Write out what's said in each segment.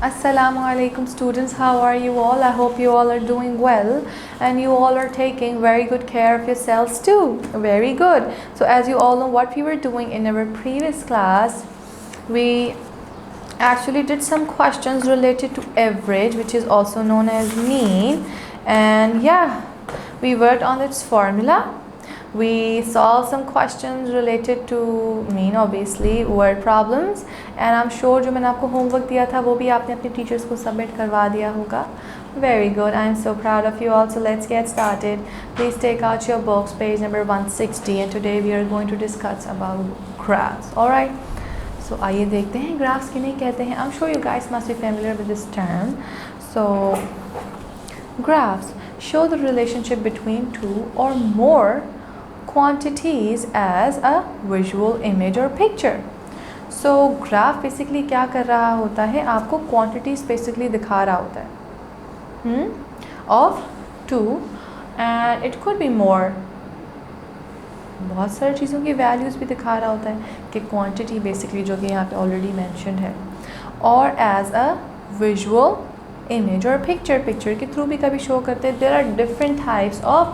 Assalamu alaikum students, how are you all? I hope you all are doing well and you all are taking very good care of yourselves too. Very good. So as you all know, what we were doing in our previous class, we actually did some questions related to average, which is also known as mean, and yeah, we worked on its formula. We solved some questions related to mean, obviously word problems, and I'm sure जो मैंने आपको homework दिया था वो भी आपने अपने teachers को submit करवा दिया होगा. Very good. I'm so proud of you all. So let's get started. Please take out your books, page number 160, and today we are going to discuss about graphs. All right. So आइए देखते हैं graphs किन्हें कहते हैं. I'm sure you guys must be familiar with this term. So graphs show the relationship between two or more quantities as a visual image or picture. So graph basically क्या कर रहा होता है, आपको quantities basically दिखा रहा होता है of two, and it could be more. बहुत सारी चीज़ों की values भी दिखा रहा होता है कि quantity basically जो कि यहाँ पे already mentioned है, और as a visual image or picture के through भी कभी show करते हैं. There are different types of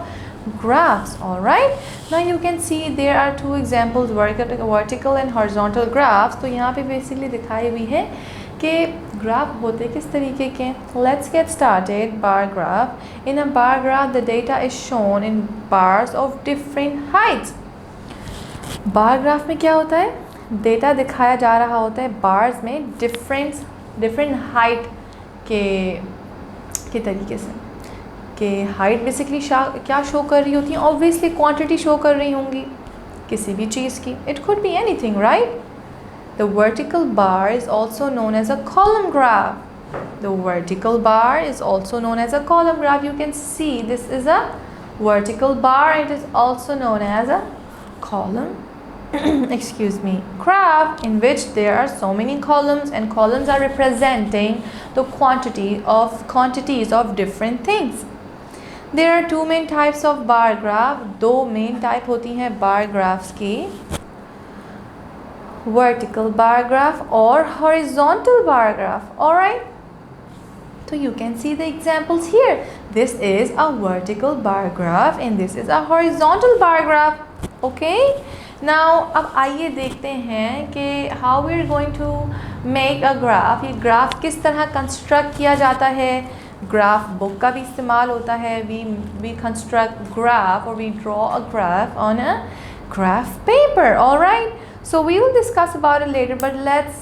graphs. All right, now you can see there are two examples, vertical and horizontal graphs. तो यहाँ पे basically दिखाई हुई है कि graph होते किस तरीके के. Let's get started. Bar graph. In a bar graph, the data is shown in bars of different heights. Bar graph में क्या होता है, data दिखाया जा रहा होता है bars में different height के तरीके से, कि हाइट बेसिकली क्या शो कर रही होती है, ऑब्वियसली क्वांटिटी शो कर रही होंगी किसी भी चीज़ की. It could be anything, right. The vertical bar is also known as a column graph. The vertical bar is also known as a column graph. You can see this is a vertical bar. It is also known as a column excuse me, graph, in which there are so many columns, and columns are representing the quantities of different things. There are two main types of bar graph. दो main type होती हैं bar graphs की, vertical bar graph और horizontal bar graph. Alright, so you can see the examples here. This is a vertical bar graph and this is a horizontal bar graph. Okay, now अब आइए देखते हैं कि how we are going to make a graph. ये graph किस तरह construct किया जाता है. ग्राफ बुक का भी इस्तेमाल होता है. we construct graph or we draw a graph on a graph paper. All right, so we will discuss about it later, but let's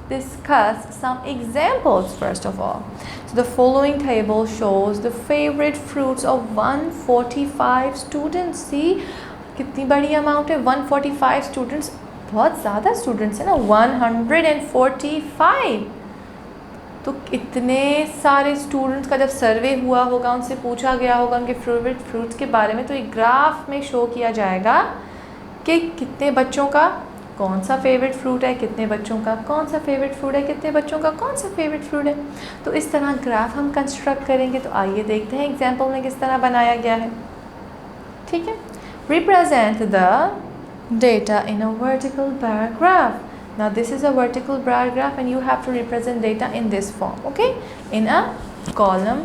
discuss some examples first of all. So the following table shows the favorite fruits of 145 students. See कितनी बड़ी amount है, 145 students. बहुत ज़्यादा students है ना, 145. तो इतने सारे स्टूडेंट्स का जब सर्वे हुआ होगा, उनसे पूछा गया होगा उनके फेवरेट फ्रूट्स के बारे में, तो एक ग्राफ में शो किया जाएगा कि कितने बच्चों का कौन सा फेवरेट फ्रूट है, कितने बच्चों का कौन सा फेवरेट फ्रूट है, कितने बच्चों का कौन सा फेवरेट फ्रूट है. तो इस तरह ग्राफ हम कंस्ट्रक्ट करेंगे. तो आइए देखते हैं एग्जाम्पल में किस तरह बनाया गया है. ठीक है. Represent the data in a vertical bar graph. Now this is a vertical bar graph and you have to represent data in this form, okay, in a column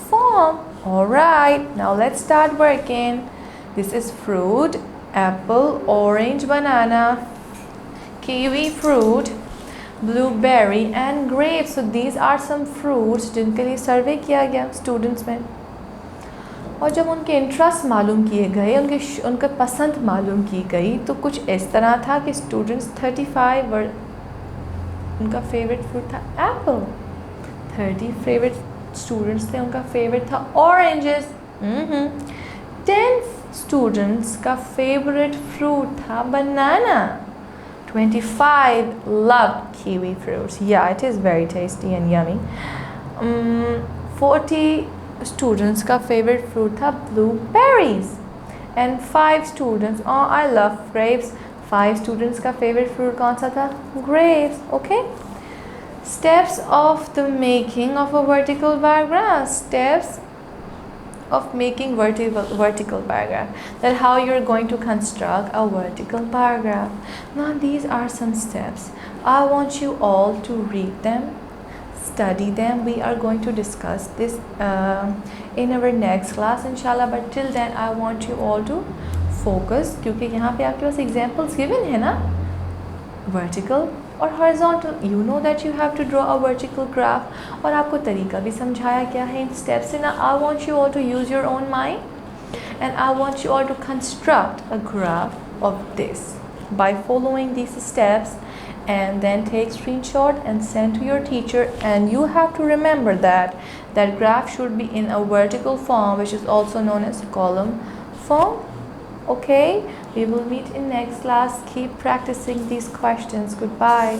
form. All right, now let's start working. This is fruit, apple, orange, banana, kiwi fruit, blueberry and grapes. So these are some fruits जिनके लिए सर्वे किया गया students में, और जब उनके interest मालूम किए गए, उनके पसंद मालूम की गई, तो कुछ इस तरह था कि स्टूडेंट्स 35 उनका फेवरेट फ्रूट था एप्पल, 30 फेवरेट स्टूडेंट्स थे उनका फेवरेट था ऑरेंजेस, 10 स्टूडेंट्स का फेवरेट फ्रूट था बनाना, 25 loved kiwi fruits. Yeah, it is very tasty and yummy. 40 students का फेवरेट फ्रूट था blueberries, and 5 students, I love grapes, 5 students का फेवरेट फ्रूट कौन सा था, grapes. Okay, steps of the making of a vertical bar graph. Steps of making vertical bar graph, that how you're going to construct a vertical bar graph. Now these are some steps. I want you all to read them, study them. We are going to discuss this in our next class inshallah, but till then I want you all to focus, क्योंकि यहाँ पे आपके पास examples given है ना, vertical और horizontal. You know that you have to draw a vertical graph, और आपको तरीका भी समझाया गया है इन steps से ना. I want you all to use your own mind and I want you all to construct a graph of this by following these steps, and then take screenshot and send to your teacher. And you have to remember that that graph should be in a vertical form, which is also known as column form. Okay, we will meet in next class. Keep practicing these questions. Goodbye.